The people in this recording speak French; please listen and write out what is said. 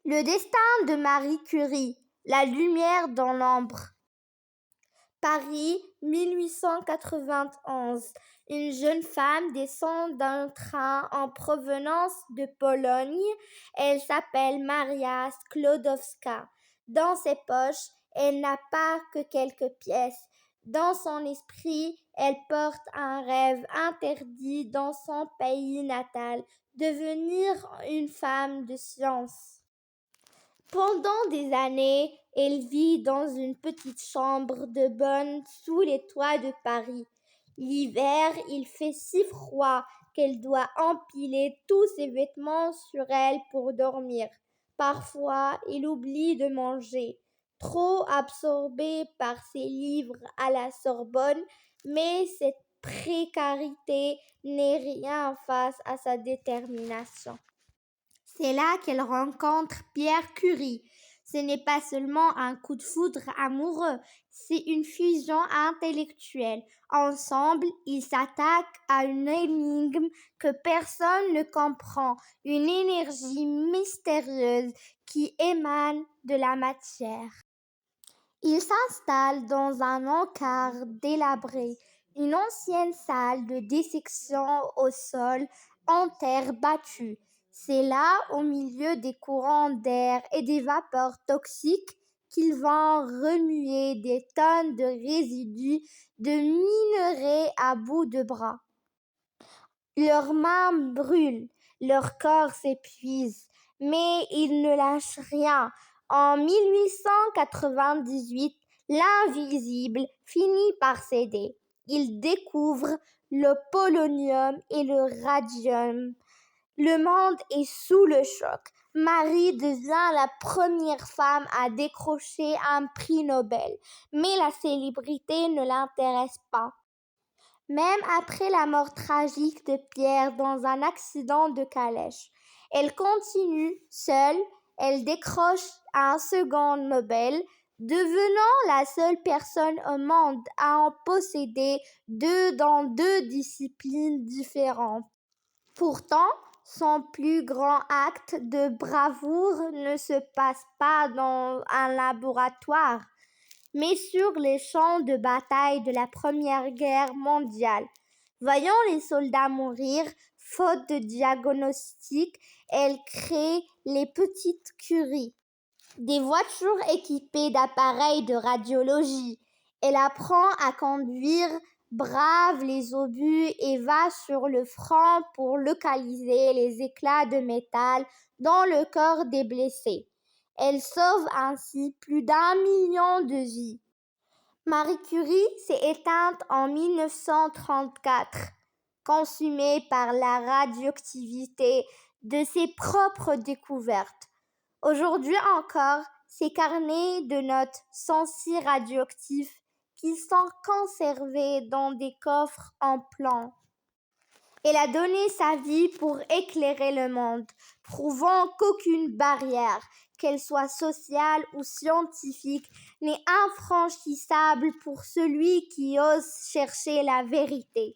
Le destin de Marie Curie, la lumière dans l'ombre. Paris, 1891. Une jeune femme descend d'un train en provenance de Pologne. Elle s'appelle Maria Sklodowska. Dans ses poches, elle n'a pas que quelques pièces. Dans son esprit, elle porte un rêve interdit dans son pays natal, devenir une femme de science. Pendant des années, elle vit dans une petite chambre de bonne sous les toits de Paris. L'hiver, il fait si froid qu'elle doit empiler tous ses vêtements sur elle pour dormir. Parfois, elle oublie de manger, trop absorbée par ses livres à la Sorbonne, mais cette précarité n'est rien face à sa détermination. C'est là qu'elle rencontre Pierre Curie. Ce n'est pas seulement un coup de foudre amoureux, c'est une fusion intellectuelle. Ensemble, ils s'attaquent à une énigme que personne ne comprend, une énergie mystérieuse qui émane de la matière. Ils s'installent dans un encart délabré, une ancienne salle de dissection au sol en terre battue. C'est là, au milieu des courants d'air et des vapeurs toxiques, qu'ils vont remuer des tonnes de résidus de minerais à bout de bras. Leurs mains brûlent, leur corps s'épuise, mais ils ne lâchent rien. En 1898, l'invisible finit par céder. Ils découvrent le polonium et le radium. Le monde est sous le choc. Marie devient la première femme à décrocher un prix Nobel, mais la célébrité ne l'intéresse pas. Même après la mort tragique de Pierre dans un accident de calèche, elle continue seule, elle décroche un second Nobel, devenant la seule personne au monde à en posséder deux dans deux disciplines différentes. Pourtant, son plus grand acte de bravoure ne se passe pas dans un laboratoire, mais sur les champs de bataille de la Première Guerre mondiale. Voyant les soldats mourir, faute de diagnostic, elle crée les petites Curie, des voitures équipées d'appareils de radiologie. Elle apprend à conduire, brave les obus et va sur le front pour localiser les éclats de métal dans le corps des blessés. Elle sauve ainsi plus d'1 million de vies. Marie Curie s'est éteinte en 1934, consumée par la radioactivité de ses propres découvertes. Aujourd'hui encore, ses carnets de notes sont si radioactifs qu'ils sont conservés dans des coffres en plomb. Elle a donné sa vie pour éclairer le monde, prouvant qu'aucune barrière, qu'elle soit sociale ou scientifique, n'est infranchissable pour celui qui ose chercher la vérité.